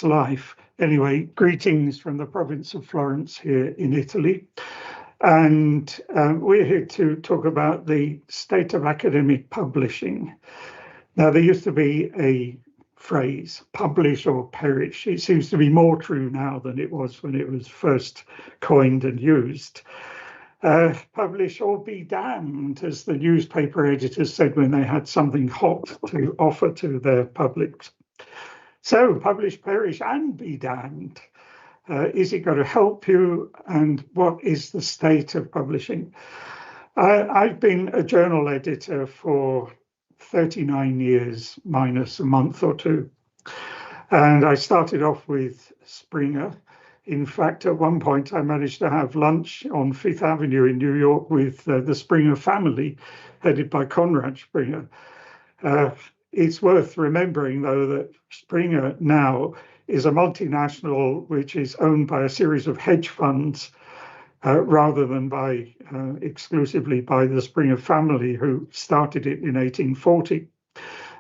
life. Anyway, greetings from the province of Florence here in Italy. And we're here to talk about the state of academic publishing. Now, there used to be a phrase, publish or perish. It seems to be more true now than it was when it was first coined and used. Publish or be damned, as the newspaper editors said when they had something hot to offer to their public. So, publish, perish, and be damned. Is it going to help you? And what is the state of publishing? I've been a journal editor for 39 years, minus a month or two. And I started off with Springer. In fact, at one point, I managed to have lunch on Fifth Avenue in New York with the Springer family, headed by Conrad Springer. It's worth remembering, though, that Springer now is a multinational which is owned by a series of hedge funds rather than by exclusively by the Springer family, who started it in 1840.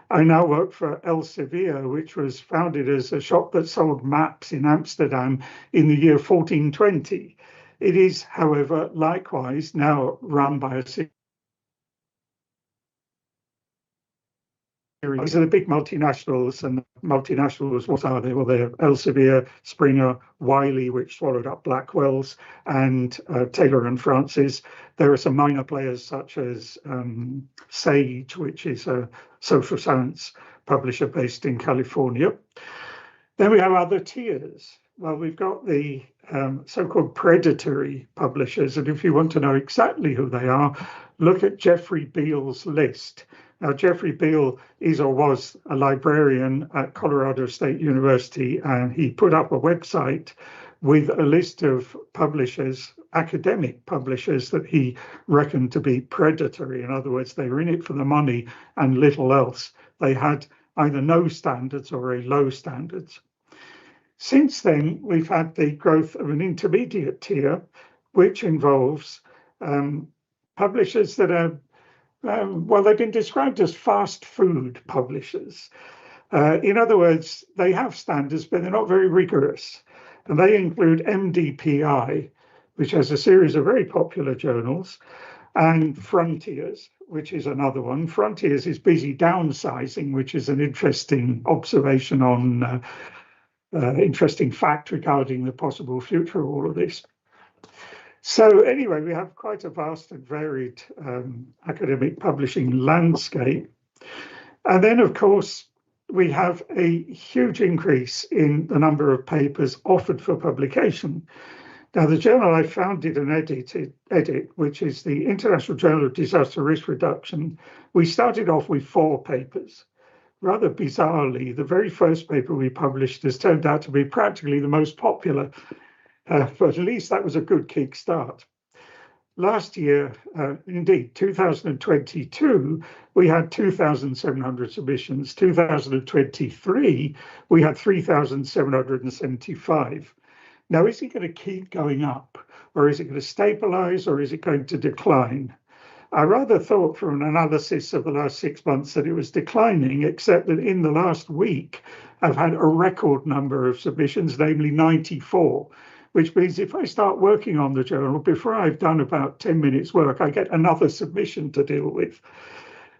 I now work for Elsevier, which was founded as a shop that sold maps in Amsterdam in the year 1420. It is, however, likewise now run by a series. These are the big multinationals, and multinationals, what are they? Well, they're Elsevier, Springer, Wiley, which swallowed up Blackwell's, and Taylor and Francis. There are some minor players such as Sage, which is a social science publisher based in California. Then we have other tiers. Well, we've got the so-called predatory publishers, and if you want to know exactly who they are, look at Jeffrey Beall's list. Now, Jeffrey Beall is or was a librarian at Colorado State University, and he put up a website with a list of publishers, academic publishers, that he reckoned to be predatory. In other words, they were in it for the money and little else. They had either no standards or very low standards. Since then, we've had the growth of an intermediate tier, which involves publishers that are well, they've been described as fast food publishers. In other words, they have standards, but they're not very rigorous. And they include MDPI, which has a series of very popular journals, and Frontiers, which is another one. Frontiers is busy downsizing, which is an interesting observation on interesting fact regarding the possible future of all of this. So anyway, we have quite a vast and varied academic publishing landscape. And then, of course, we have a huge increase in the number of papers offered for publication. Now, the journal I founded and edit, which is the International Journal of Disaster Risk Reduction, we started off with 4 papers. Rather bizarrely, the very first paper we published has turned out to be practically the most popular. But at least that was a good kickstart. Last year, indeed, 2022, we had 2,700 submissions. 2023, we had 3,775. Now, is it going to keep going up, or is it going to stabilize, or is it going to decline? I rather thought from an analysis of the last 6 months that it was declining, except that in the last week, I've had a record number of submissions, namely 94. Which means if I start working on the journal, before I've done about 10 minutes work, I get another submission to deal with,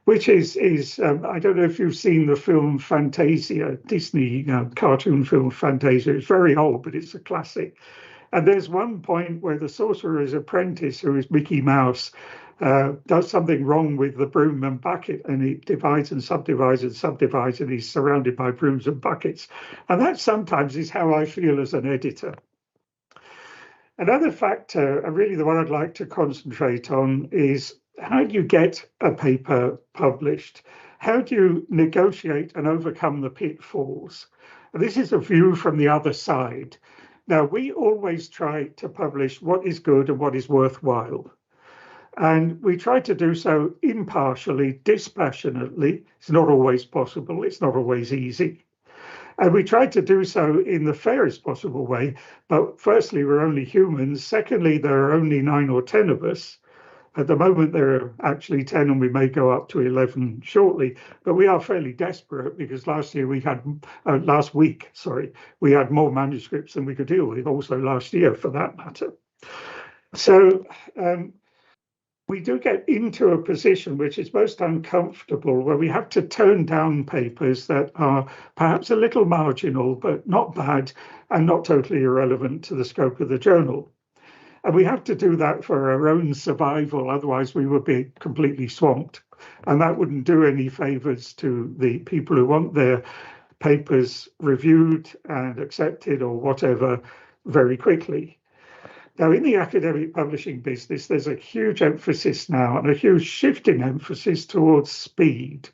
which is I don't know if you've seen the film Fantasia, Disney cartoon film Fantasia. It's very old, but it's a classic. And there's one point where the sorcerer's apprentice, who is Mickey Mouse, does something wrong with the broom and bucket, and it divides and subdivides and subdivides, and he's surrounded by brooms and buckets. And that sometimes is how I feel as an editor. Another factor, and really the one I'd like to concentrate on, is how do you get a paper published? How do you negotiate and overcome the pitfalls? And this is a view from the other side. Now, we always try to publish what is good and what is worthwhile. And we try to do so impartially, dispassionately. It's not always possible. It's not always easy. And we try to do so in the fairest possible way. But firstly, we're only humans. Secondly, there are only 9 or 10 of us. At the moment, there are actually 10, and we may go up to 11 shortly. But we are fairly desperate because last week, we had more manuscripts than we could deal with. Also last year, for that matter. So we do get into a position which is most uncomfortable, where we have to turn down papers that are perhaps a little marginal, but not bad and not totally irrelevant to the scope of the journal. And we have to do that for our own survival, otherwise we would be completely swamped. And that wouldn't do any favors to the people who want their papers reviewed and accepted or whatever very quickly. Now, in the academic publishing business, there's a huge emphasis now and a huge shift in emphasis towards speed.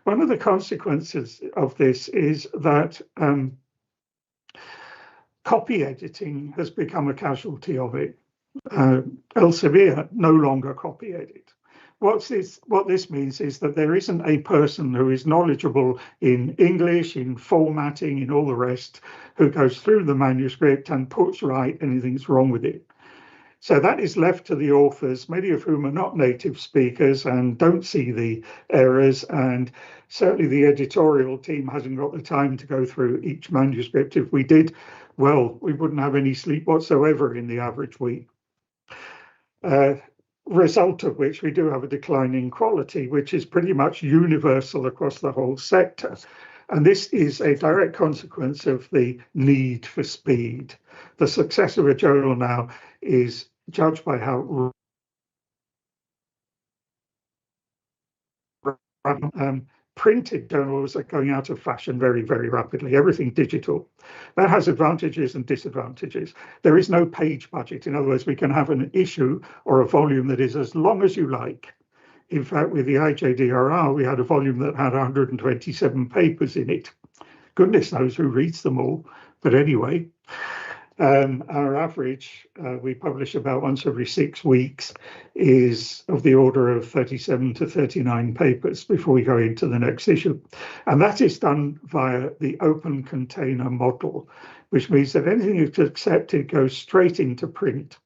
One of the consequences of this is that copy editing has become a casualty of it. Elsevier no longer copy edit. What this means is that there isn't a person who is knowledgeable in English, in formatting, in all the rest, who goes through the manuscript and puts right anything's wrong with it. So that is left to the authors, many of whom are not native speakers and don't see the errors. And certainly the editorial team hasn't got the time to go through each manuscript. If we did, well, we wouldn't have any sleep whatsoever in the average week. Result of which we do have a decline in quality, which is pretty much universal across the whole sector. And this is a direct consequence of the need for speed. The success of a journal now is judged by how printed journals are going out of fashion very, very rapidly, everything digital. That has advantages and disadvantages. There is no page budget. In other words, we can have an issue or a volume that is as long as you like. In fact, with the IJDRR, we had a volume that had 127 papers in it. Goodness knows who reads them all. But anyway, our average, we publish about once every 6 weeks, is of the order of 37 to 39 papers before we go into the next issue. And that is done via the open container model, which means that anything that's accepted goes straight into print.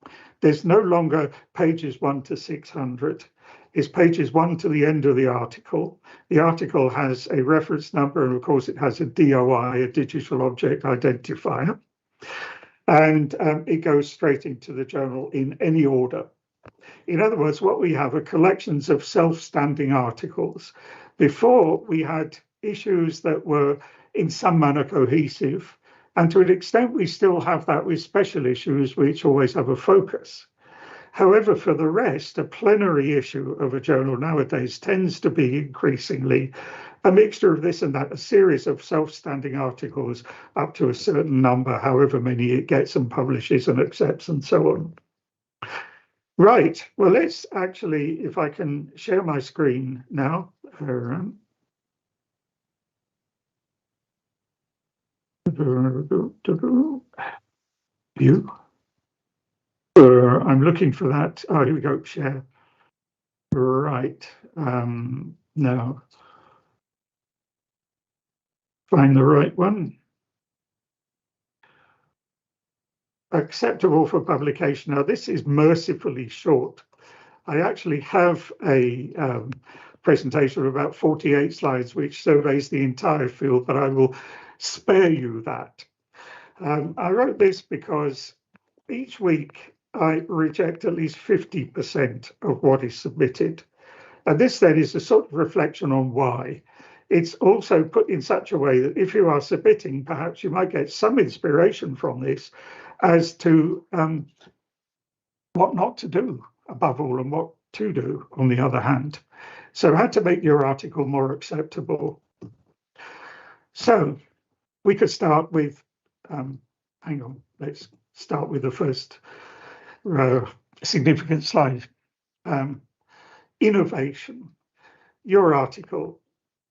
There's no longer pages 1 to 600. It's pages 1 to the end of the article. The article has a reference number, and of course it has a DOI, a digital object identifier. And it goes straight into the journal in any order. In other words, what we have are collections of self-standing articles. Before, we had issues that were in some manner cohesive, and to an extent we still have that with special issues which always have a focus. However, for the rest, a plenary issue of a journal nowadays tends to be increasingly a mixture of this and that, a series of self-standing articles up to a certain number, however many it gets and publishes and accepts and so on. Right, well, let's actually, if I can share my screen now. View. I'm looking for that. Oh, here we go, share. Right, now. Find the right one. Acceptable for publication. Now, this is mercifully short. I actually have a presentation of about 48 slides, which surveys the entire field, but I will spare you that. I wrote this because each week I reject at least 50% of what is submitted. And this then is a sort of reflection on why. It's also put in such a way that if you are submitting, perhaps you might get some inspiration from this as to what not to do above all and what to do on the other hand. So how to make your article more acceptable. So we could start with, hang on, let's start with the first significant slide. Innovation. Your article.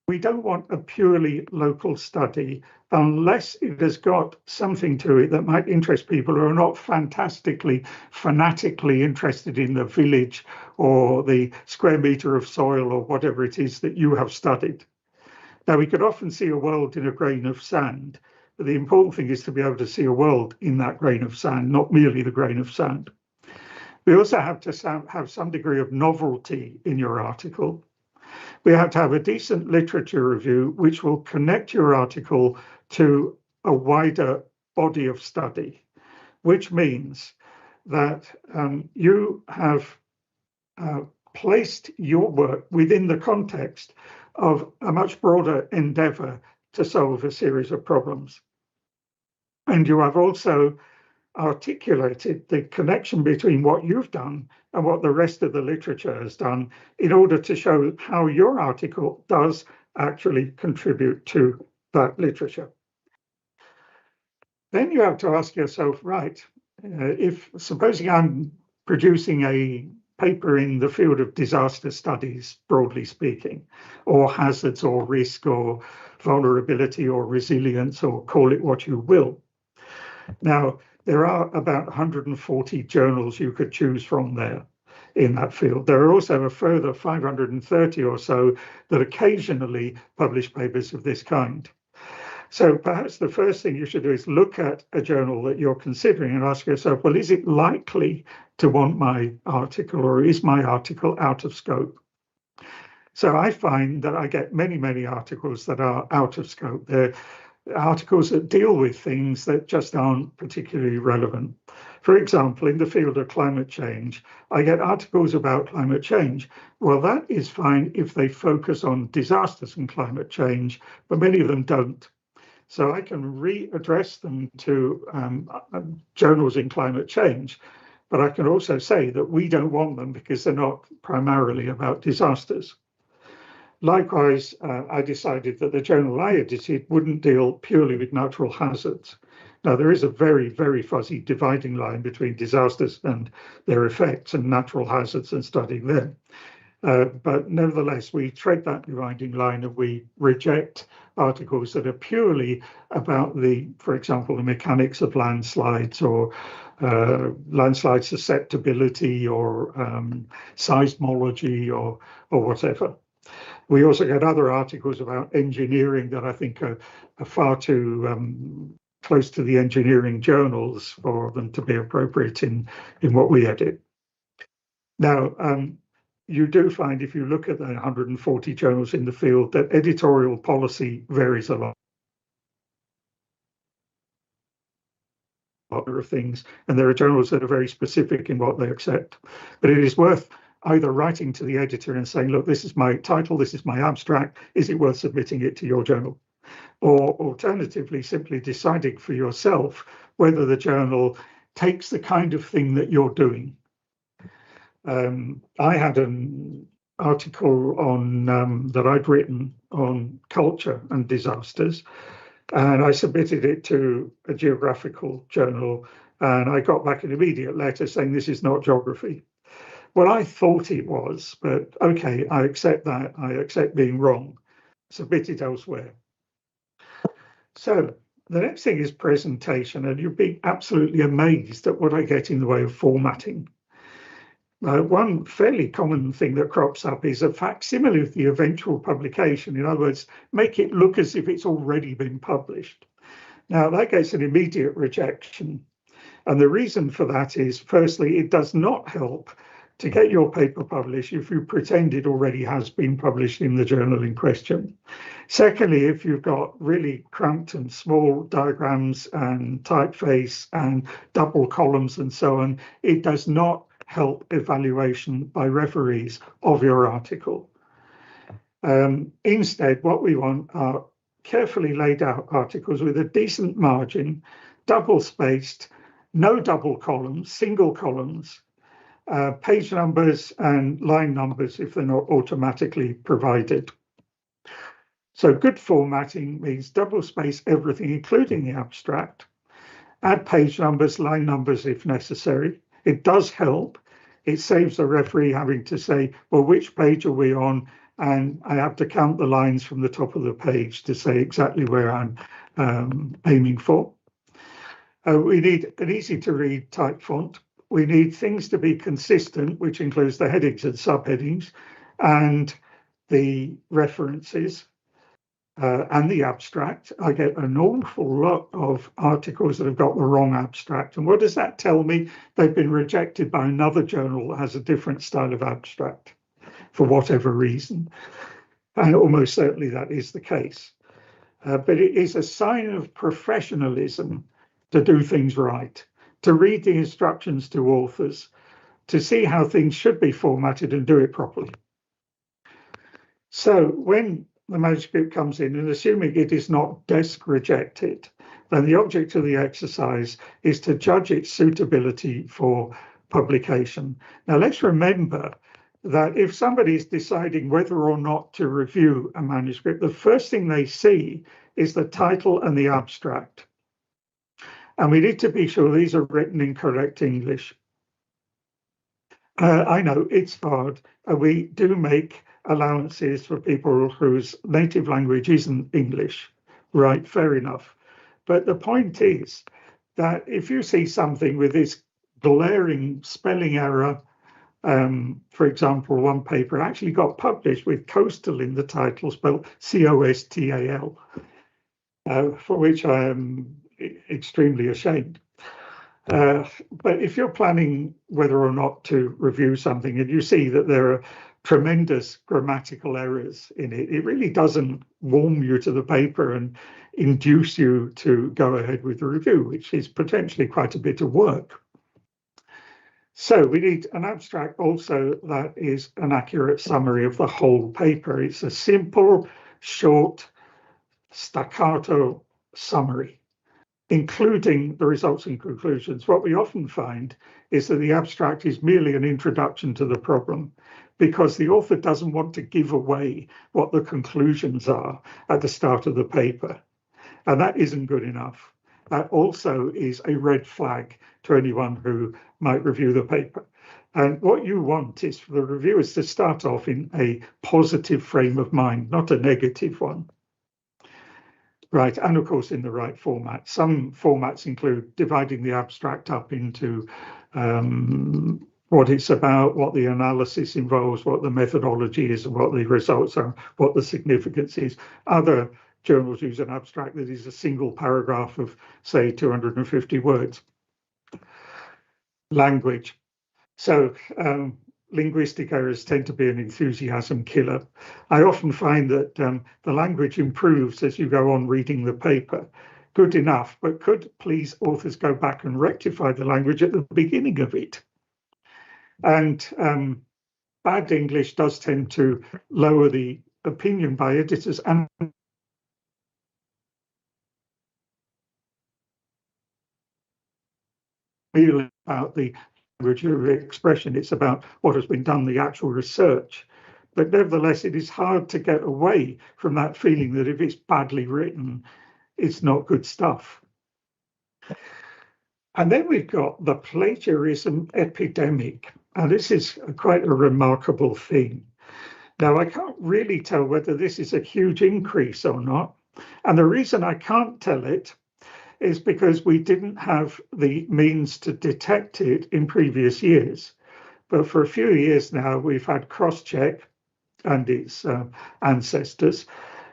We don't want a purely local study unless it has got something to it that might interest people who are not fanatically interested in the village or the square meter of soil or whatever it is that you have studied. Now, we could often see a world in a grain of sand, but the important thing is to be able to see a world in that grain of sand, not merely the grain of sand. We also have to have some degree of novelty in your article. We have to have a decent literature review, which will connect your article to a wider body of study, which means that you have placed your work within the context of a much broader endeavor to solve a series of problems. And you have also articulated the connection between what you've done and what the rest of the literature has done in order to show how your article does actually contribute to that literature. Then you have to ask yourself, right, if supposing I'm producing a paper in the field of disaster studies, broadly speaking, or hazards or risk or vulnerability or resilience, or call it what you will. Now, there are about 140 journals you could choose from there in that field. There are also a further 530 or so that occasionally publish papers of this kind. So perhaps the first thing you should do is look at a journal that you're considering and ask yourself, well, is it likely to want my article, or is my article out of scope? So I find that I get many, many articles that are out of scope. They're articles that deal with things that just aren't particularly relevant. For example, in the field of climate change, I get articles about climate change. Well, that is fine if they focus on disasters and climate change, but many of them don't. So I can readdress them to journals in climate change, but I can also say that we don't want them because they're not primarily about disasters. Likewise, I decided that the journal I edited wouldn't deal purely with natural hazards. Now, there is a very, very fuzzy dividing line between disasters and their effects and natural hazards and studying them. But nevertheless, we tread that dividing line and we reject articles that are purely about for example, the mechanics of landslides or landslide susceptibility or seismology or whatever. We also get other articles about engineering that I think are far too close to the engineering journals for them to be appropriate in what we edit. Now, you do find, if you look at the 140 journals in the field, that editorial policy varies a lot of things, and there are journals that are very specific in what they accept. But it is worth either writing to the editor and saying, look, this is my title, this is my abstract, is it worth submitting it to your journal? Or alternatively, simply deciding for yourself whether the journal takes the kind of thing that you're doing. I had an article on that I'd written on culture and disasters, and I submitted it to a geographical journal, and I got back an immediate letter saying this is not geography. Well, I thought it was, but okay, I accept that. I accept being wrong. Submit it elsewhere. So the next thing is presentation, and you'll be absolutely amazed at what I get in the way of formatting. One fairly common thing that crops up is a facsimile of the eventual publication. In other words, make it look as if it's already been published. Now, that gets an immediate rejection. And the reason for that is, firstly, it does not help to get your paper published if you pretend it already has been published in the journal in question. Secondly, if you've got really cramped and small diagrams and typeface and double columns and so on, it does not help evaluation by referees of your article. Instead, what we want are carefully laid out articles with a decent margin, double spaced, no double columns, single columns, page numbers and line numbers if they're not automatically provided. So good formatting means double space everything, including the abstract, add page numbers, line numbers if necessary. It does help. It saves the referee having to say, well, which page are we on? And I have to count the lines from the top of the page to say exactly where I'm aiming for. We need an easy to read type font. We need things to be consistent, which includes the headings and subheadings and the references. and the abstract, I get an awful lot of articles that have got the wrong abstract. And what does that tell me? They've been rejected by another journal that has a different style of abstract for whatever reason. And almost certainly that is the case. But it is a sign of professionalism to do things right, to read the instructions to authors, to see how things should be formatted and do it properly. So when the manuscript comes in, and assuming it is not desk rejected, then the object of the exercise is to judge its suitability for publication. Now let's remember that if somebody is deciding whether or not to review a manuscript, the first thing they see is the title and the abstract. And we need to be sure these are written in correct English. I know it's hard. We do make allowances for people whose native language isn't English, right? Fair enough. But the point is that if you see something with this glaring spelling error, for example, one paper actually got published with coastal in the title, spelled C-O-S-T-A-L, for which I am extremely ashamed. But if you're planning whether or not to review something and you see that there are tremendous grammatical errors in it, it really doesn't warm you to the paper and induce you to go ahead with the review, which is potentially quite a bit of work. So we need an abstract also that is an accurate summary of the whole paper. It's a simple, short, staccato summary, including the results and conclusions. What we often find is that the abstract is merely an introduction to the problem because the author doesn't want to give away what the conclusions are at the start of the paper. And that isn't good enough. That also is a red flag to anyone who might review the paper. And what you want is for the reviewers to start off in a positive frame of mind, not a negative one. Right, and of course in the right format. Some formats include dividing the abstract up into what it's about, what the analysis involves, what the methodology is, and what the results are, what the significance is. Other journals use an abstract that is a single paragraph of, say, 250 words. Language. So linguistic errors tend to be an enthusiasm killer. I often find that the language improves as you go on reading the paper. Good enough, but could please authors go back and rectify the language at the beginning of it? And bad English does tend to lower the opinion by editors and really about the language of expression. It's about what has been done, the actual research. But nevertheless, it is hard to get away from that feeling that if it's badly written, it's not good stuff. And then we've got the plagiarism epidemic. And this is quite a remarkable thing. Now, I can't really tell whether this is a huge increase or not. And the reason I can't tell it is because we didn't have the means to detect it in previous years. But for a few years now, we've had Crosscheck and its ancestors,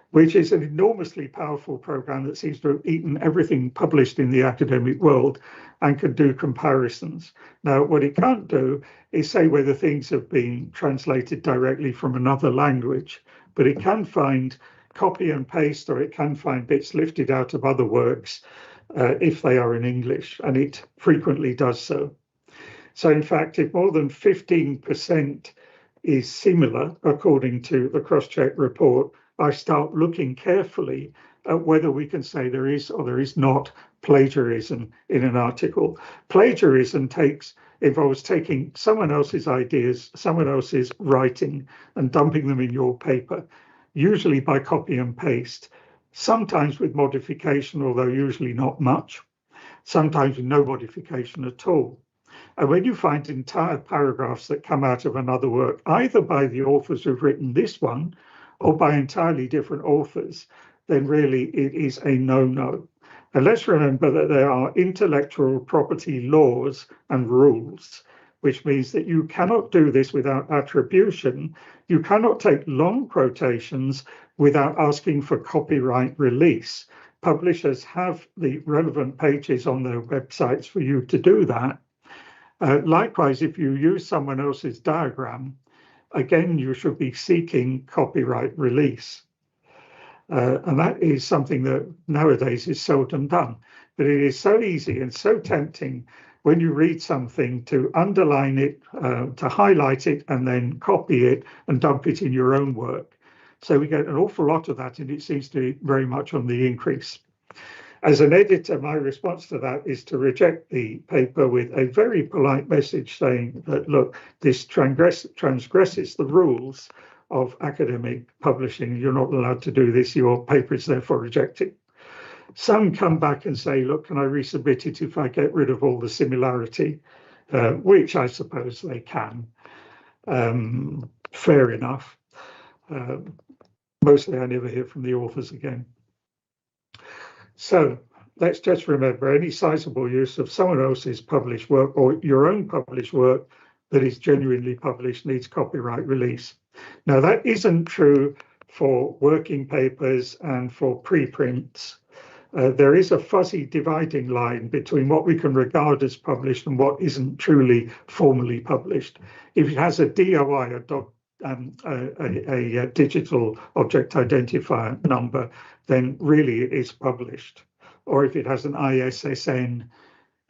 which is an enormously powerful program that seems to have eaten everything published in the academic world and can do comparisons. Now, what it can't do is say whether things have been translated directly from another language, but it can find copy and paste, or it can find bits lifted out of other works if they are in English, and it frequently does so. So in fact, if more than 15% is similar, according to the Crosscheck report, I start looking carefully at whether we can say there is or there is not plagiarism in an article. Plagiarism involves taking someone else's ideas, someone else's writing, and dumping them in your paper, usually by copy and paste, sometimes with modification, although usually not much, sometimes with no modification at all. And when you find entire paragraphs that come out of another work, either by the authors who've written this one or by entirely different authors, then really it is a no-no. And let's remember that there are intellectual property laws and rules which means that you cannot do this without attribution. You cannot take long quotations without asking for copyright release. Publishers have the relevant pages on their websites for you to do that. Likewise, if you use someone else's diagram, again, you should be seeking copyright release. And that is something that nowadays is seldom done. But it is so easy and so tempting when you read something to underline it, to highlight it, and then copy it and dump it in your own work. So we get an awful lot of that, and it seems to be very much on the increase. As an editor, my response to that is to reject the paper with a very polite message saying that, look, this transgresses the rules of academic publishing. You're not allowed to do this. Your paper is therefore rejected. Some come back and say, look, can I resubmit it if I get rid of all the similarity, which I suppose they can. Fair enough. Mostly I never hear from the authors again. So let's just remember, any sizable use of someone else's published work or your own published work that is genuinely published needs copyright release. Now, that isn't true for working papers and for preprints. There is a fuzzy dividing line between what we can regard as published and what isn't truly formally published. If it has a DOI, a digital object identifier number, then really it is published. Or if it has an ISSN,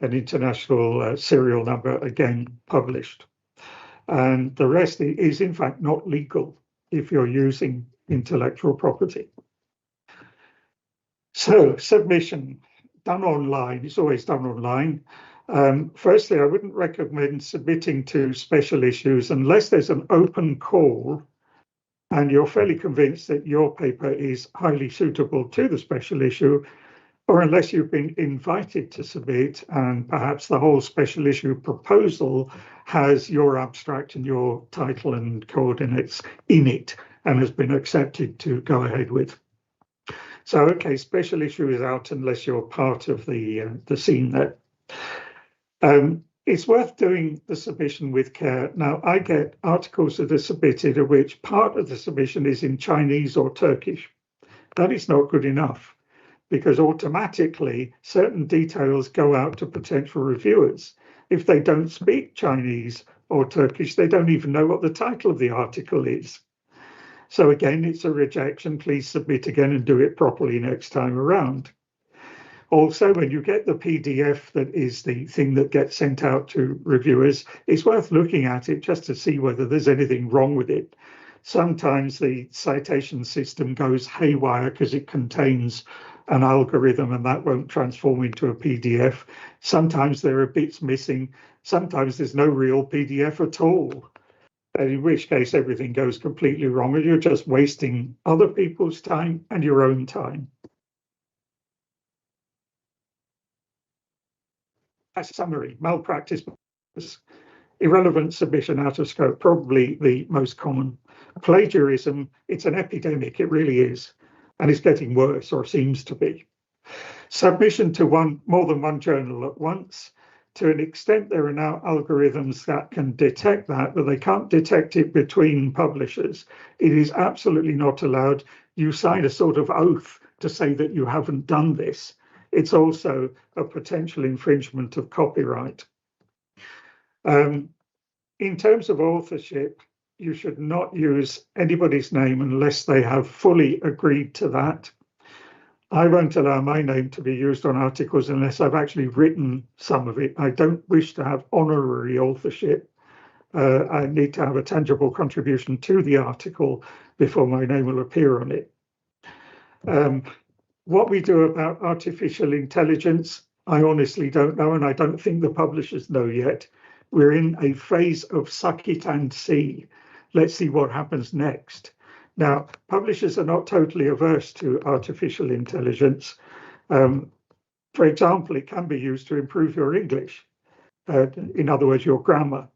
an international serial number, again, published. And the rest is in fact not legal if you're using intellectual property. So submission done online, it's always done online. Firstly, I wouldn't recommend submitting to special issues unless there's an open call and you're fairly convinced that your paper is highly suitable to the special issue, or unless you've been invited to submit and perhaps the whole special issue proposal has your abstract and your title and coordinates in it and has been accepted to go ahead with. So, okay, special issue is out unless you're part of the scene there. It's worth doing the submission with care. Now, I get articles that are submitted of which part of the submission is in Chinese or Turkish. That is not good enough, because automatically certain details go out to potential reviewers. If they don't speak Chinese or Turkish, they don't even know what the title of the article is. So again, it's a rejection. Please submit again and do it properly next time around. Also, when you get the PDF that is the thing that gets sent out to reviewers, it's worth looking at it just to see whether there's anything wrong with it. Sometimes the citation system goes haywire because it contains an algorithm and that won't transform into a PDF. Sometimes there are bits missing. Sometimes there's no real PDF at all. And in which case everything goes completely wrong and you're just wasting other people's time and your own time. As a summary, malpractice, irrelevant submission out of scope, probably the most common. Plagiarism, it's an epidemic, it really is, and it's getting worse, or seems to be. Submission to more than one journal at once. To an extent, there are now algorithms that can detect that, but they can't detect it between publishers. It is absolutely not allowed. You sign a sort of oath to say that you haven't done this. It's also a potential infringement of copyright. In terms of authorship, you should not use anybody's name unless they have fully agreed to that. I won't allow my name to be used on articles unless I've actually written some of it. I don't wish to have honorary authorship. I need to have a tangible contribution to the article before my name will appear on it. What we do about artificial intelligence, I honestly don't know, and I don't think the publishers know yet. We're in a phase of suck it and see. Let's see what happens next. Now, publishers are not totally averse to artificial intelligence. For example, it can be used to improve your English. In other words, your grammar,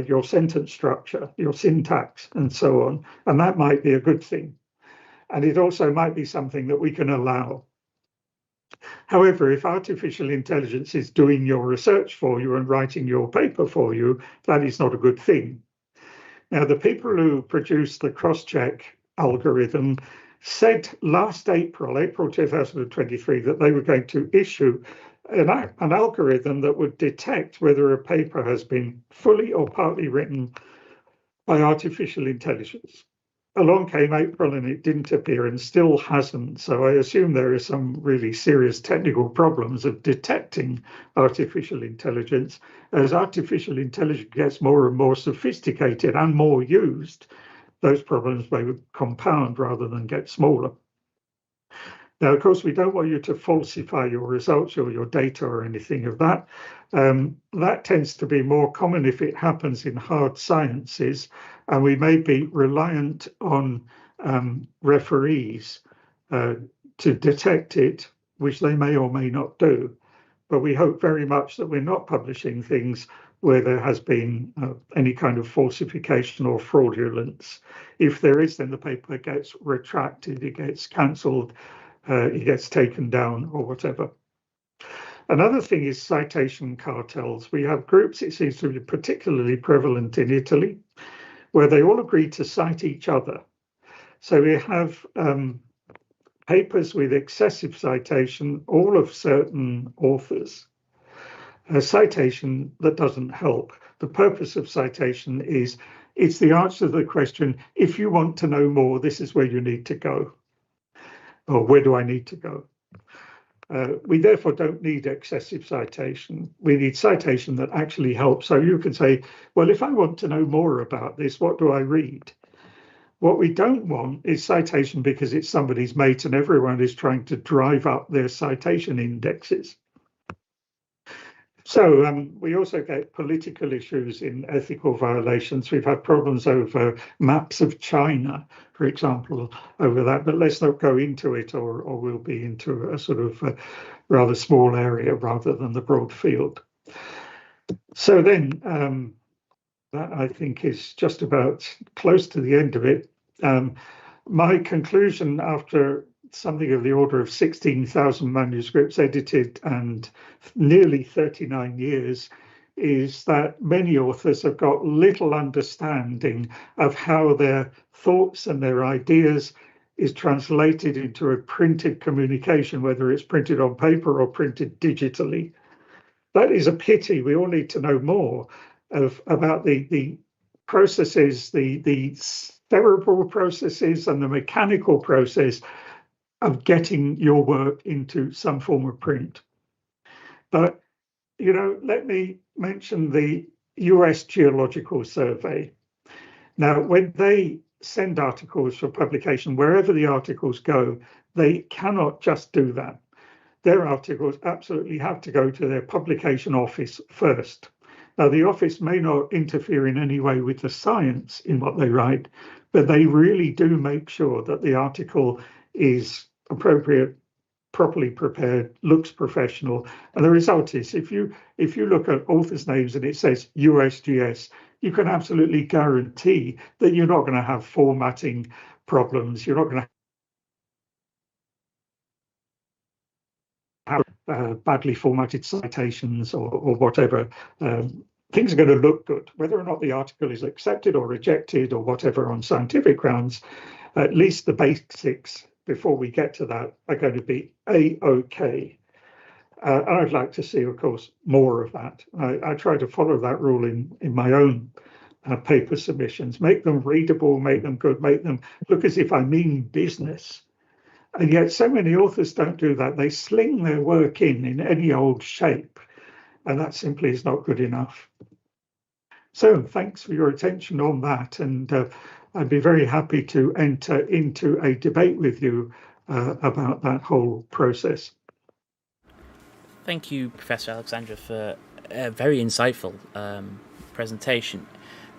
your sentence structure, your syntax, and so on. And that might be a good thing. And it also might be something that we can allow. However, if artificial intelligence is doing your research for you and writing your paper for you, that is not a good thing. Now, the people who produced the cross-check algorithm said last April 2023, that they were going to issue an algorithm that would detect whether a paper has been fully or partly written by artificial intelligence. Along came April and it didn't appear and still hasn't. So I assume there are some really serious technical problems of detecting artificial intelligence. As artificial intelligence gets more and more sophisticated and more used, those problems may compound rather than get smaller. Now, of course, we don't want you to falsify your results or your data or anything of that. That tends to be more common if it happens in hard sciences, and we may be reliant on referees to detect it, which they may or may not do. But we hope very much that we're not publishing things where there has been any kind of falsification or fraudulence. If there is, then the paper gets retracted, it gets cancelled, it gets taken down or whatever. Another thing is citation cartels. We have groups, it seems to be particularly prevalent in Italy, where they all agree to cite each other. So we have papers with excessive citation, all of certain authors. A citation that doesn't help. The purpose of citation is, it's the answer to the question, if you want to know more, this is where you need to go. Or where do I need to go? We therefore don't need excessive citation. We need citation that actually helps. So you can say, well, if I want to know more about this, what do I read? What we don't want is citation because it's somebody's mate and everyone is trying to drive up their citation indexes. So we also get political issues in ethical violations. We've had problems over maps of China, for example, over that, but let's not go into it, or we'll be into a sort of rather small area rather than the broad field. So then that I think is just about close to the end of it. My conclusion after something of the order of 16,000 manuscripts edited and nearly 39 years is that many authors have got little understanding of how their thoughts and their ideas is translated into a printed communication, whether it's printed on paper or printed digitally. That is a pity. We all need to know more about the processes, the cerebral processes and the mechanical process of getting your work into some form of print. But, you know, let me mention the US Geological Survey. Now, when they send articles for publication, wherever the articles go, they cannot just do that. Their articles absolutely have to go to their publication office first. Now, the office may not interfere in any way with the science in what they write, but they really do make sure that the article is appropriate, properly prepared, looks professional. And the result is, if you look at authors' names and it says USGS, you can absolutely guarantee that you're not going to have formatting problems. You're not going to have badly formatted citations or whatever. Things are going to look good. Whether or not the article is accepted or rejected or whatever on scientific grounds, at least the basics before we get to that are going to be A-OK. And I'd like to see, of course, more of that. I try to follow that rule in my own paper submissions. Make them readable, make them good, make them look as if I mean business. And yet so many authors don't do that. They sling their work in any old shape. And that simply is not good enough. So thanks for your attention on that. And I'd be very happy to enter into a debate with you about that whole process. Thank you, Professor Alexandra, for a very insightful presentation.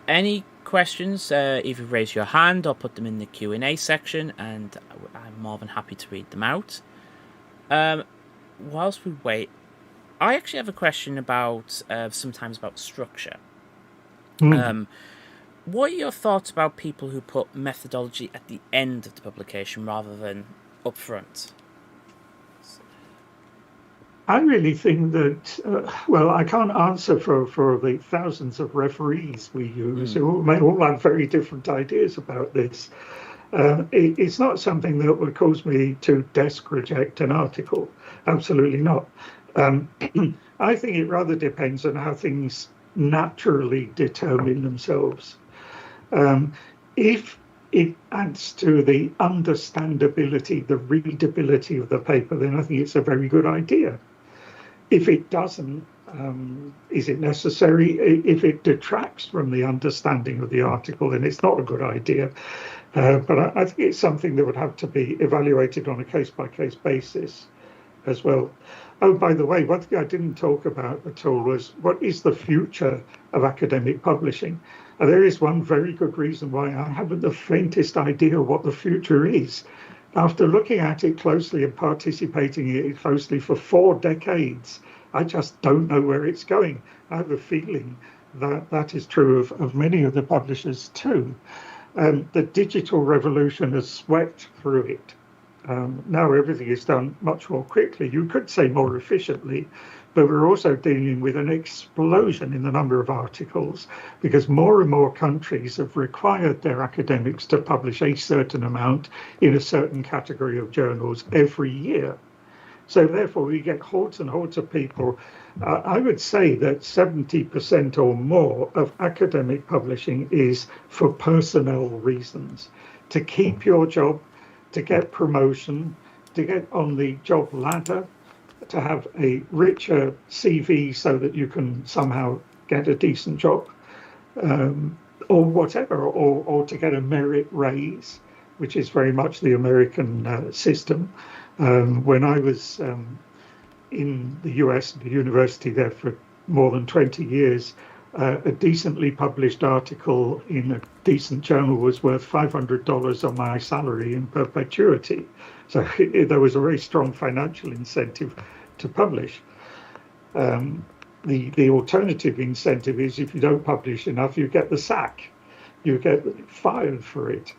Any questions, either raise your hand or put them in the Q&A section, and I'm more than happy to read them out. Whilst we wait, I actually have a question about sometimes about structure. What are your thoughts about people who put methodology at the end of the publication rather than up front? I really think that, well, I can't answer for the thousands of referees we use who may all have very different ideas about this. It's not something that would cause me to desk reject an article. Absolutely not. I think it rather depends on how things naturally determine themselves. If it adds to the understandability, the readability of the paper, then I think it's a very good idea. If it doesn't, is it necessary? If it detracts from the understanding of the article, then it's not a good idea. But I think it's something that would have to be evaluated on a case-by-case basis as well. Oh, by the way, one thing I didn't talk about at all was what is the future of academic publishing? There is one very good reason why I haven't the faintest idea what the future is. After looking at it closely and participating in it closely for 4 decades, I just don't know where it's going. I have a feeling that that is true of many of the publishers too. The digital revolution has swept through it. Now everything is done much more quickly. You could say more efficiently, but we're also dealing with an explosion in the number of articles because more and more countries have required their academics to publish a certain amount in a certain category of journals every year. So therefore we get hordes and hordes of people. I would say that 70% or more of academic publishing is for personnel reasons, to keep your job, to get promotion, to get on the job ladder, to have a richer CV so that you can somehow get a decent job, or whatever, or to get a merit raise, which is very much the American system. When I was in the US, the university there for more than 20 years, a decently published article in a decent journal was worth $500 on my salary in perpetuity. So there was a very strong financial incentive to publish. The alternative incentive is if you don't publish enough, you get the sack. You get fired for it.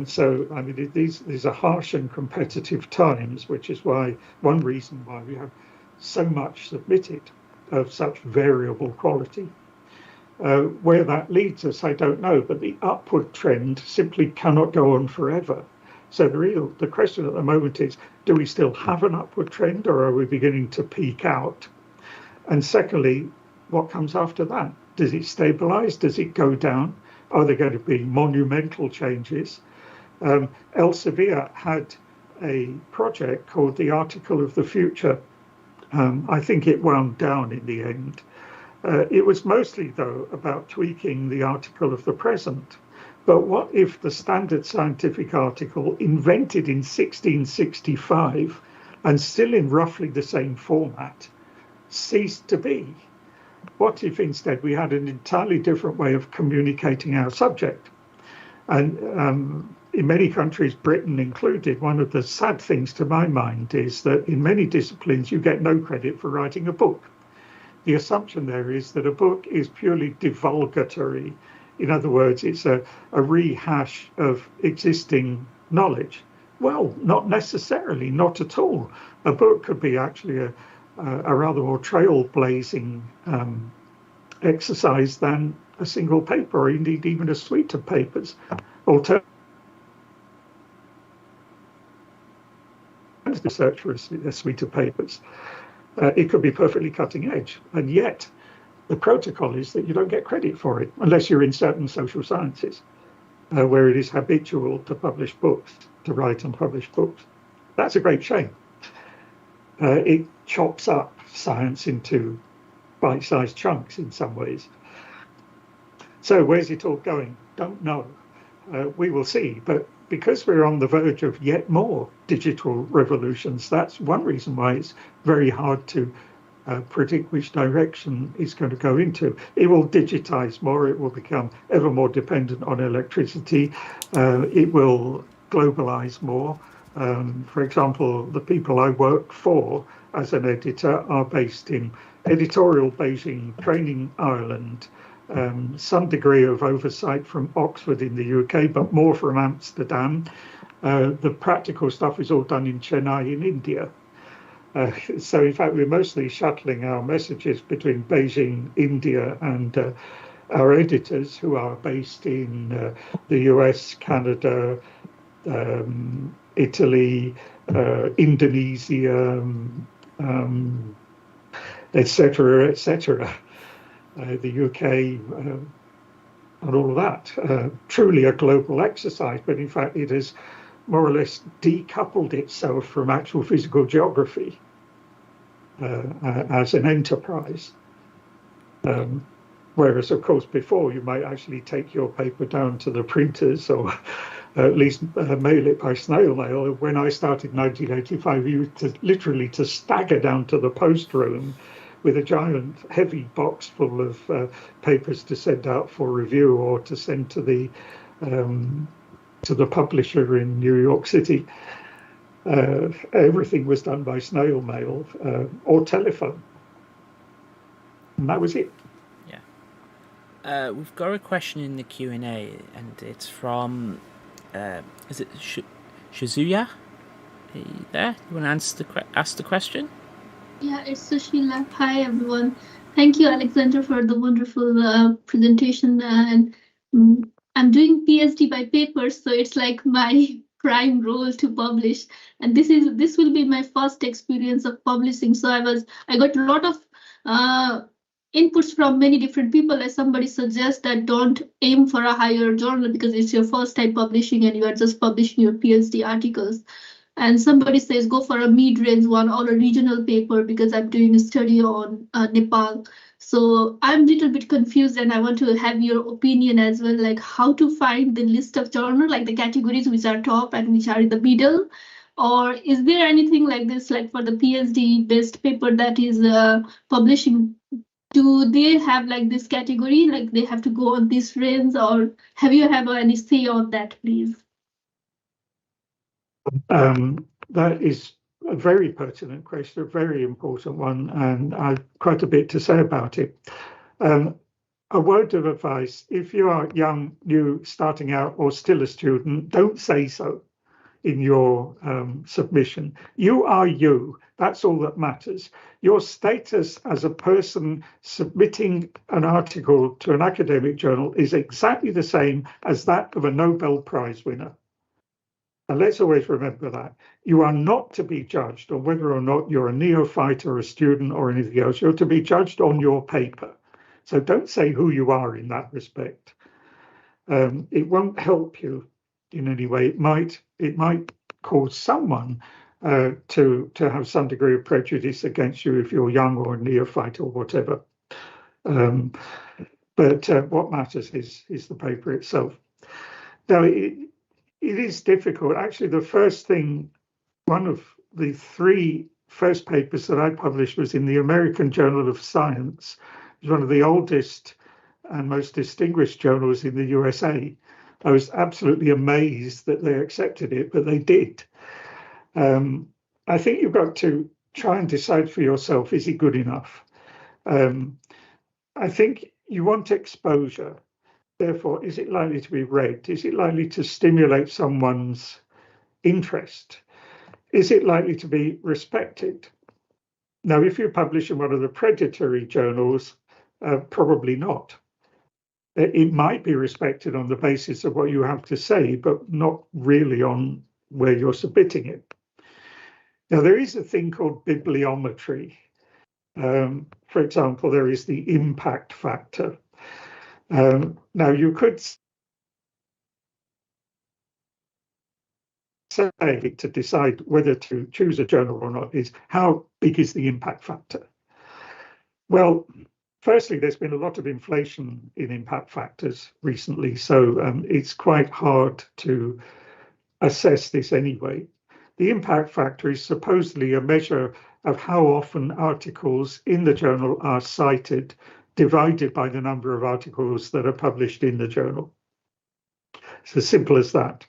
So, I mean, these are harsh and competitive times, which is one reason why we have so much submitted of such variable quality. Where that leads us, I don't know, but the upward trend simply cannot go on forever. So the question at the moment is, do we still have an upward trend or are we beginning to peak out? And secondly, what comes after that? Does it stabilize? Does it go down? Are there going to be monumental changes? Elsevier had a project called the Article of the Future. I think it wound down in the end. It was mostly, though, about tweaking the article of the present. But what if the standard scientific article, invented in 1665 and still in roughly the same format, ceased to be? What if instead we had an entirely different way of communicating our subject? And in many countries, Britain included, one of the sad things to my mind is that in many disciplines you get no credit for writing a book. The assumption there is that a book is purely divulgatory. In other words, it's a rehash of existing knowledge. Well, not necessarily, not at all. A book could be actually a rather more trailblazing exercise than a single paper, or indeed even a suite of papers. Alternative search for a suite of papers. It could be perfectly cutting edge, and yet the protocol is that you don't get credit for it unless you're in certain social sciences, where it is habitual to publish books, to write and publish books. That's a great shame. It chops up science into bite-sized chunks in some ways. So where's it all going? Don't know. We will see. But because we're on the verge of yet more digital revolutions, that's one reason why it's very hard to predict which direction it's going to go into. It will digitize more. It will become ever more dependent on electricity. It will globalize more. For example, the people I work for as an editor are based in editorial Beijing, training Ireland, some degree of oversight from Oxford in the UK, but more from Amsterdam. The practical stuff is all done in Chennai in India. So in fact, we're mostly shuttling our messages between Beijing, India, and our editors, who are based in the US, Canada, Italy, Indonesia, etc., etc., the UK, and all of that. Truly a global exercise, but in fact, it has more or less decoupled itself from actual physical geography as an enterprise. Whereas, of course, before you might actually take your paper down to the printers or at least mail it by snail mail. When I started in 1985, you used literally to stagger down to the post room with a giant heavy box full of papers to send out for review or to send to the publisher in New York City. Everything was done by snail mail or telephone. And that was it. Yeah. We've got a question in the Q&A, and it's from, is it Shizuya? Are you there? You want to ask the question? Yeah, it's Sushila. Hi, everyone. Thank you, Alexander, for the wonderful presentation. And I'm doing PhD by paper, so it's like my prime role to publish. And this will be my first experience of publishing. So I got a lot of inputs from many different people. As somebody suggests that don't aim for a higher journal because it's your first time publishing and you are just publishing your PhD articles. And somebody says go for a mid-range one or a regional paper because I'm doing a study on Nepal. So I'm a little bit confused and I want to have your opinion as well, like how to find the list of journal, like the categories which are top and which are in the middle. Or is there anything like this, like for the PhD based paper that is publishing? Do they have like this category, like they have to go on this range, or have you any say on that, please? That is a very pertinent question, a very important one, and I've quite a bit to say about it. A word of advice: if you are young, new, starting out, or still a student, don't say so in your submission. You are you. That's all that matters. Your status as a person submitting an article to an academic journal is exactly the same as that of a Nobel Prize winner. And let's always remember that. You are not to be judged on whether or not you're a neophyte or a student or anything else. You're to be judged on your paper. So don't say who you are in that respect. It won't help you in any way. It might cause someone to have some degree of prejudice against you if you're young or a neophyte or whatever. But what matters is the paper itself. Now, it is difficult. Actually, one of the three first papers that I published was in the American Journal of Science. It was one of the oldest and most distinguished journals in the USA. I was absolutely amazed that they accepted it, but they did. I think you've got to try and decide for yourself, is it good enough? I think you want exposure. Therefore, is it likely to be read? Is it likely to stimulate someone's interest? Is it likely to be respected? Now, if you publish in one of the predatory journals, probably not. It might be respected on the basis of what you have to say, but not really on where you're submitting it. Now, there is a thing called bibliometry. For example, there is the impact factor. Now, you could say to decide whether to choose a journal or not is how big is the impact factor? Well, firstly, there's been a lot of inflation in impact factors recently, so it's quite hard to assess this anyway. The impact factor is supposedly a measure of how often articles in the journal are cited, divided by the number of articles that are published in the journal. It's as simple as that.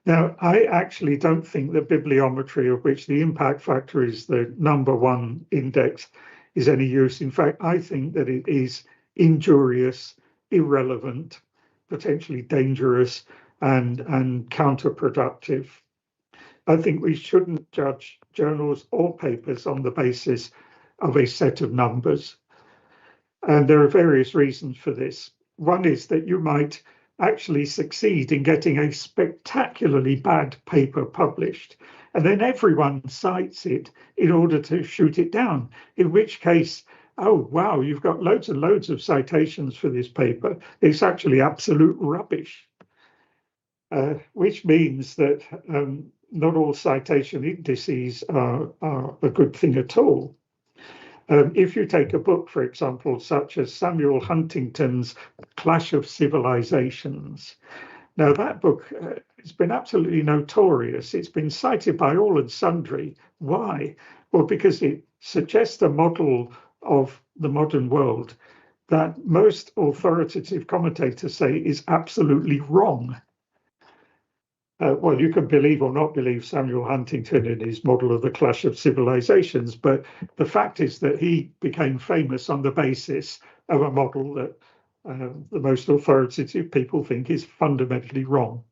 Now, I actually don't think that bibliometry, of which the impact factor is the number one index, is any use. In fact, I think that it is injurious, irrelevant, potentially dangerous, and counterproductive. I think we shouldn't judge journals or papers on the basis of a set of numbers. And there are various reasons for this. One is that you might actually succeed in getting a spectacularly bad paper published, and then everyone cites it in order to shoot it down, in which case, oh, wow, you've got loads and loads of citations for this paper. It's actually absolute rubbish, which means that not all citation indices are a good thing at all. If you take a book, for example, such as Samuel Huntington's Clash of Civilizations, now that book has been absolutely notorious. It's been cited by all and sundry. Why? Well, because it suggests a model of the modern world that most authoritative commentators say is absolutely wrong. Well, you can believe or not believe Samuel Huntington in his model of the Clash of Civilizations, but the fact is that he became famous on the basis of a model that the most authoritative people think is fundamentally wrong.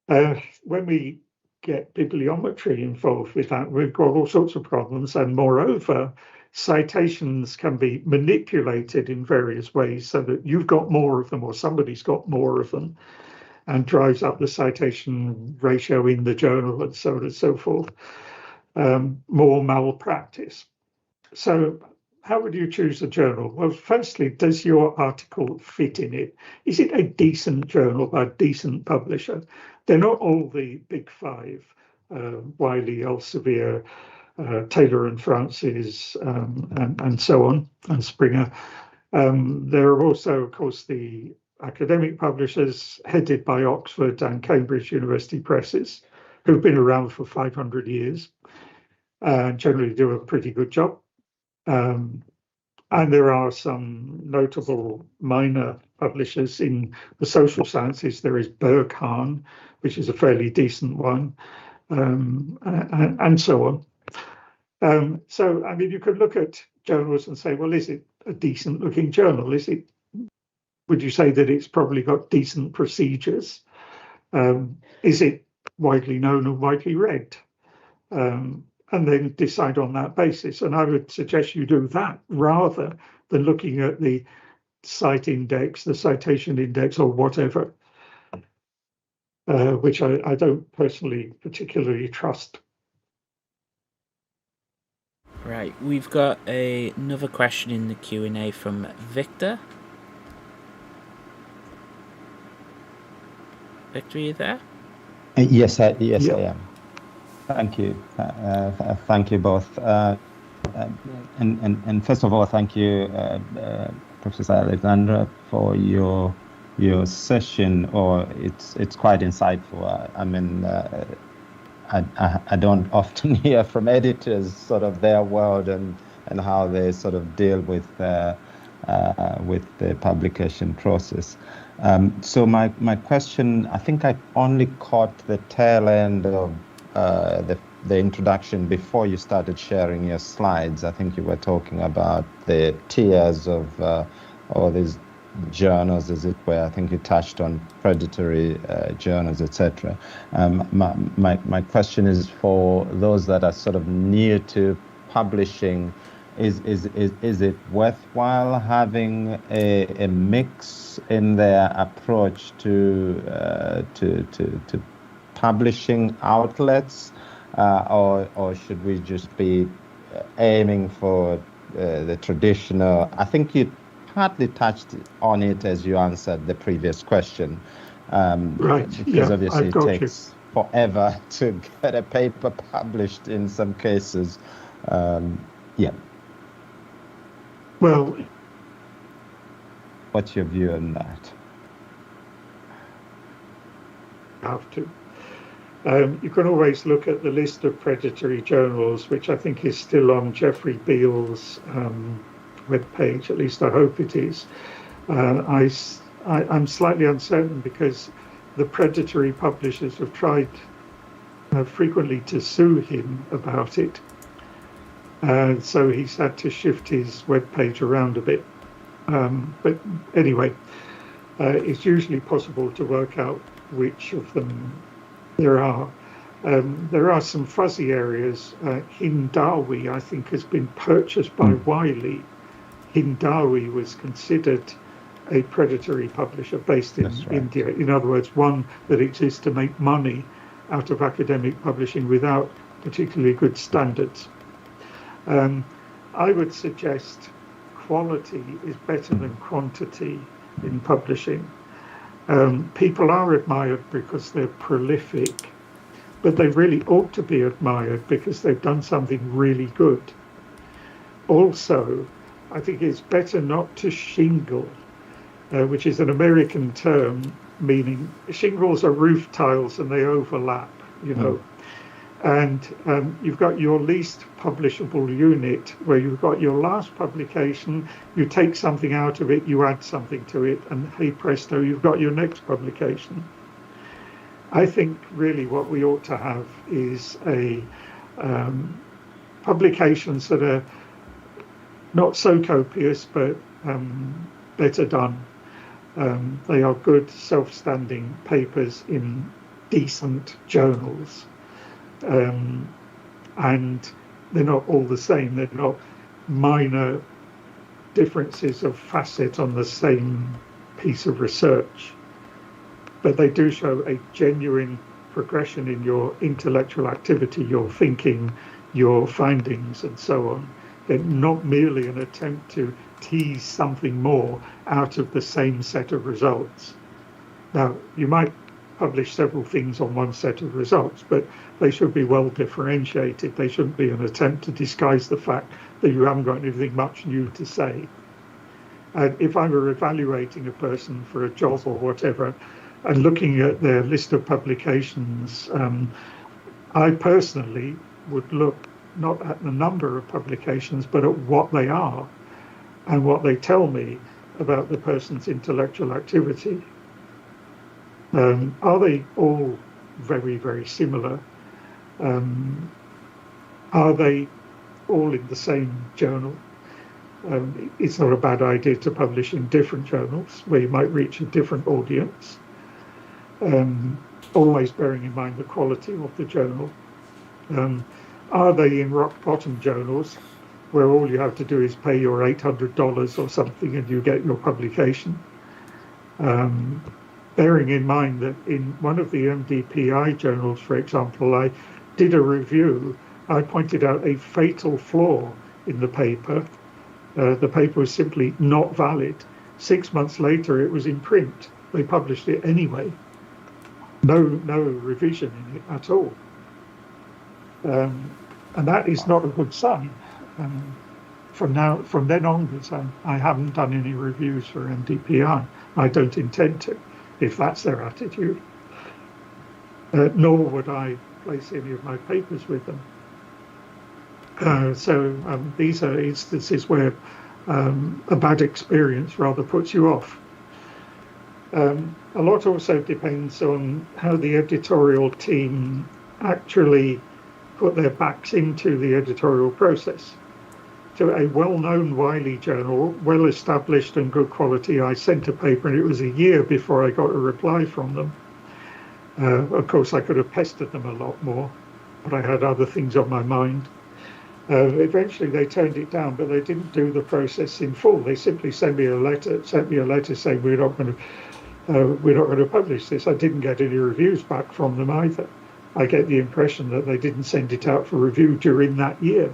When we get bibliometry involved with that, we've got all sorts of problems, and moreover, citations can be manipulated in various ways so that you've got more of them or somebody's got more of them, and drives up the citation ratio in the journal and so on and so forth. More malpractice. So how would you choose a journal? Well, firstly, does your article fit in it? Is it a decent journal by a decent publisher? They're not all the big five, Wiley, Elsevier, Taylor and Francis, and so on, and Springer. There are also, of course, the academic publishers headed by Oxford and Cambridge University presses, who've been around for 500 years and generally do a pretty good job. And there are some notable minor publishers in the social sciences. There is Berghahn, which is a fairly decent one, and so on. So, I mean, you could look at journals and say, well, is it a decent looking journal? Would you say that it's probably got decent procedures? Is it widely known and widely read? And then decide on that basis. And I would suggest you do that rather than looking at the cite index, the citation index, or whatever, which I don't personally particularly trust. Right, we've got another question in the Q&A from Victor. Victor, are you there? Yes, I am. Thank you. Thank you both. And first of all, thank you, Professor Alexandra, for your session. It's quite insightful. I mean, I don't often hear from editors sort of their world and how they sort of deal with the publication process. So my question, I think I only caught the tail end of the introduction before you started sharing your slides. I think you were talking about the tiers of all these journals, as it were. I think you touched on predatory journals, etc. My question is for those that are sort of near to publishing. Is it worthwhile having a mix in their approach to publishing outlets, or should we just be aiming for the traditional? I think you partly touched on it as you answered the previous question, right? Because obviously it takes forever to get a paper published in some cases. Well, what's your view on that? Have to. You can always look at the list of predatory journals, which I think is still on Jeffrey Beall's webpage. At least I hope it is. I'm slightly uncertain because the predatory publishers have tried frequently to sue him about it. So he's had to shift his webpage around a bit. But anyway, it's usually possible to work out which of them there are. There are some fuzzy areas. Hindawi, I think, has been purchased by Wiley. Hindawi was considered a predatory publisher based in India. In other words, one that exists to make money out of academic publishing without particularly good standards. I would suggest quality is better than quantity in publishing. People are admired because they're prolific, but they really ought to be admired because they've done something really good. Also, I think it's better not to shingle, which is an American term meaning shingles are roof tiles and they overlap, you know. And you've got your least publishable unit where you've got your last publication, you take something out of it, you add something to it, and hey presto, you've got your next publication. I think really what we ought to have is a publications that are not so copious, but better done. They are good self-standing papers in decent journals. And they're not all the same. They're not minor differences of facet on the same piece of research. But they do show a genuine progression in your intellectual activity, your thinking, your findings, and so on. They're not merely an attempt to tease something more out of the same set of results. Now, you might publish several things on one set of results, but they should be well differentiated. They shouldn't be an attempt to disguise the fact that you haven't got anything much new to say. And if I were evaluating a person for a job or whatever, and looking at their list of publications, I personally would look not at the number of publications, but at what they are and what they tell me about the person's intellectual activity. Are they all very, very similar? Are they all in the same journal? It's not a bad idea to publish in different journals where you might reach a different audience, always bearing in mind the quality of the journal. Are they in rock bottom journals where all you have to do is pay your $800 or something and you get your publication? Bearing in mind that in one of the MDPI journals, for example, I did a review. I pointed out a fatal flaw in the paper. The paper was simply not valid. 6 months later, it was in print. They published it anyway. No revision in it at all. And that is not a good sign. From then onwards, I haven't done any reviews for MDPI. I don't intend to, if that's their attitude. Nor would I place any of my papers with them. So these are instances where a bad experience rather puts you off. A lot also depends on how the editorial team actually put their backs into the editorial process. To a well-known Wiley journal, well-established and good quality, I sent a paper and it was a year before I got a reply from them. Of course, I could have pestered them a lot more, but I had other things on my mind. Eventually, they turned it down, but they didn't do the process in full. They simply sent me a letter saying we're not going to publish this. I didn't get any reviews back from them either. I get the impression that they didn't send it out for review during that year.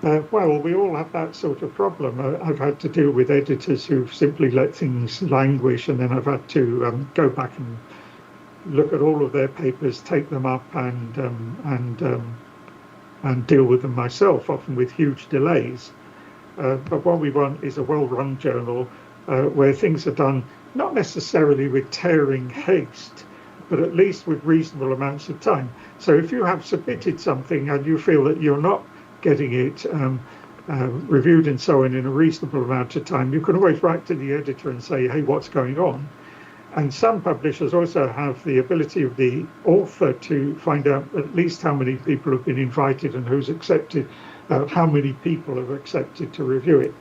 Well, we all have that sort of problem. I've had to deal with editors who've simply let things languish, and then I've had to go back and look at all of their papers, take them up, and deal with them myself, often with huge delays. But what we want is a well-run journal where things are done not necessarily with tearing haste, but at least with reasonable amounts of time. So if you have submitted something and you feel that you're not getting it reviewed and so on in a reasonable amount of time, you can always write to the editor and say, hey, what's going on? And some publishers also have the ability of the author to find out at least how many people have been invited and who's accepted, how many people have accepted to review it.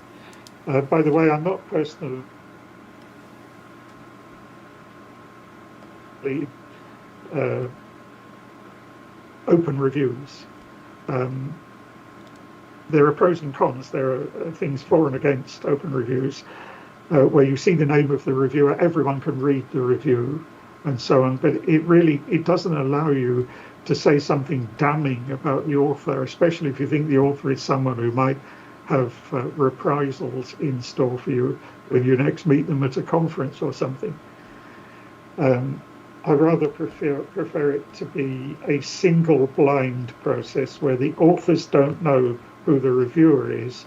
By the way, I'm not personally open reviews. There are pros and cons. There are things for and against open reviews, where you see the name of the reviewer, everyone can read the review and so on, but it doesn't allow you to say something damning about the author, especially if you think the author is someone who might have reprisals in store for you when you next meet them at a conference or something. I rather prefer it to be a single blind process where the authors don't know who the reviewer is,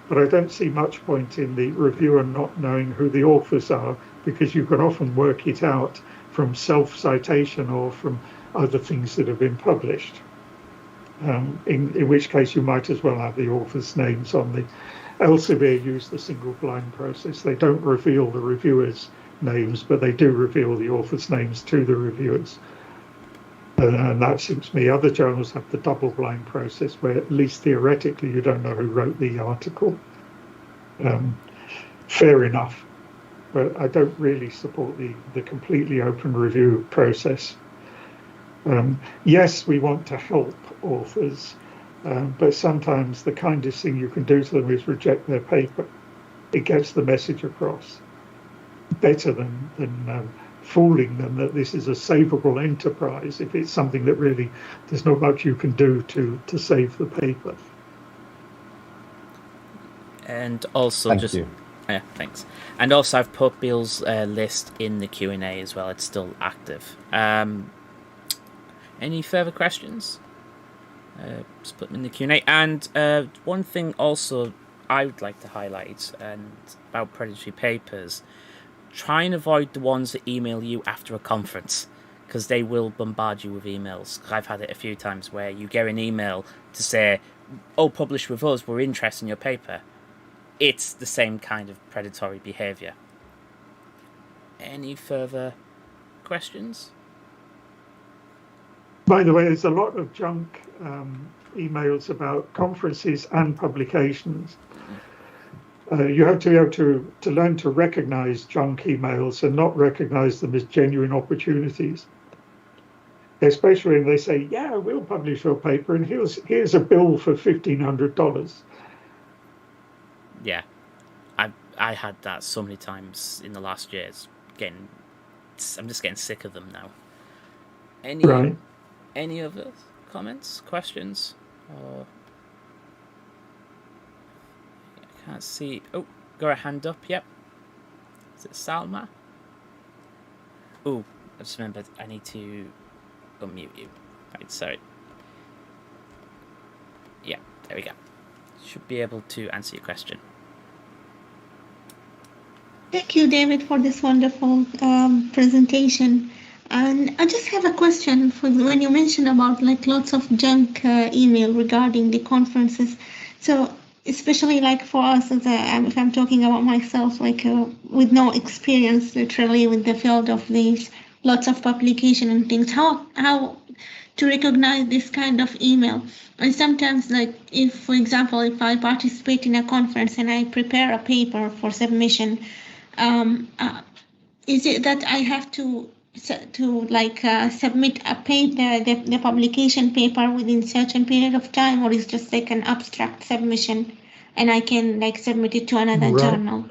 but I don't see much point in the reviewer not knowing who the authors are, because you can often work it out from self-citation or from other things that have been published, in which case you might as well have the authors' names on the... Elsevier use the single blind process. They don't reveal the reviewers' names, but they do reveal the authors' names to the reviewers. And that suits me. Other journals have the double blind process, where at least theoretically you don't know who wrote the article. Fair enough. But I don't really support the completely open review process. Yes, we want to help authors, but sometimes the kindest thing you can do to them is reject their paper. It gets the message across better than fooling them that this is a savable enterprise if it's something that really there's not much you can do to save the paper. And also Thank you. Yeah, thanks. And also I've put Bill's list in the Q&A as well. It's still active. Any further questions? Just put them in the Q&A. And one thing also I would like to highlight and about predatory papers, try and avoid the ones that email you after a conference, because they will bombard you with emails. I've had it a few times where you get an email to say, oh, publish with us, we're interested in your paper. It's the same kind of predatory behaviour. Any further questions? By the way, there's a lot of junk emails about conferences and publications. You have to be able to learn to recognize junk emails and not recognize them as genuine opportunities. Especially when they say, yeah, we'll publish your paper and here's a bill for $1,500. Yeah, I had that so many times in the last years. I'm just getting sick of them now. Any other comments, questions? Or I can't see. Oh, got a hand up. Yep. Is it Salma? Oh, I just remembered. I need to unmute you. Right, sorry. Yeah, there we go. Should be able to answer your question. Thank you, David, for this wonderful presentation. And I just have a question for when you mentioned about like lots of junk email regarding the conferences. So especially like for us, if I'm talking about myself, like with no experience literally with the field of these lots of publication and things, how to recognize this kind of email? And sometimes, like if, for example, if I participate in a conference and I prepare a paper for submission, is it that I have to submit a paper, the publication paper within certain period of time, or is just like an abstract submission and I can like submit it to another journal?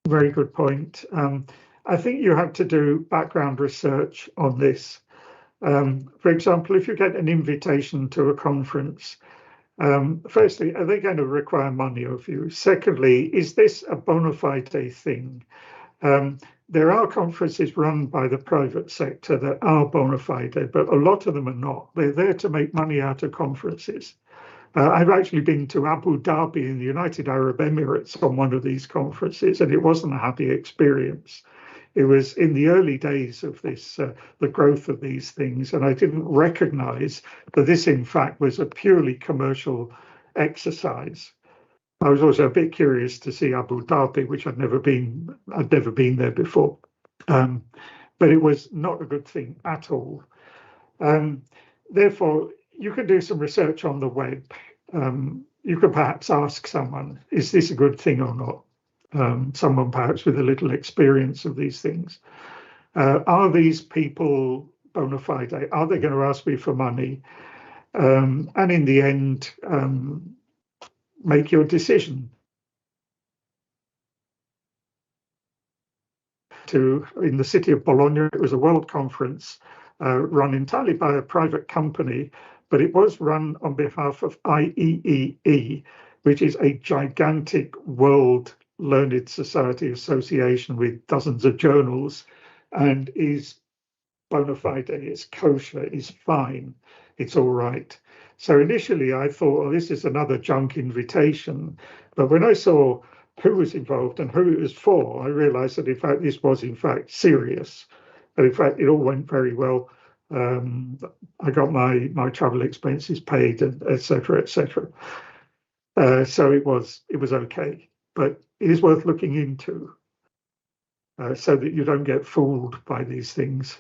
Very good point. I think you have to do background research on this. For example, if you get an invitation to a conference, firstly, are they going to require money of you? Secondly, is this a bona fide thing? There are conferences run by the private sector that are bona fide, but a lot of them are not. They're there to make money out of conferences. I've actually been to Abu Dhabi in the United Arab Emirates on one of these conferences, and it wasn't a happy experience. It was in the early days of this, the growth of these things, and I didn't recognize that this, in fact, was a purely commercial exercise. I was also a bit curious to see Abu Dhabi, which I'd never been there before. But it was not a good thing at all. Therefore, you can do some research on the web. You could perhaps ask someone, is this a good thing or not? Someone perhaps with a little experience of these things. Are these people bona fide? Are they going to ask me for money? And in the end, make your decision. In the city of Bologna, it was a world conference run entirely by a private company, but it was run on behalf of IEEE, which is a gigantic world learned society association with dozens of journals, and is bona fide, it's kosher, it's fine, it's all right. So initially I thought, well, this is another junk invitation. But when I saw who was involved and who it was for, I realized that in fact this was in fact serious. And in fact it all went very well. I got my travel expenses paid, and etc. So it was okay, but it is worth looking into so that you don't get fooled by these things.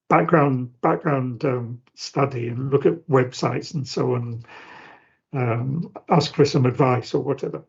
Background study and look at websites and so on. Ask for some advice or whatever.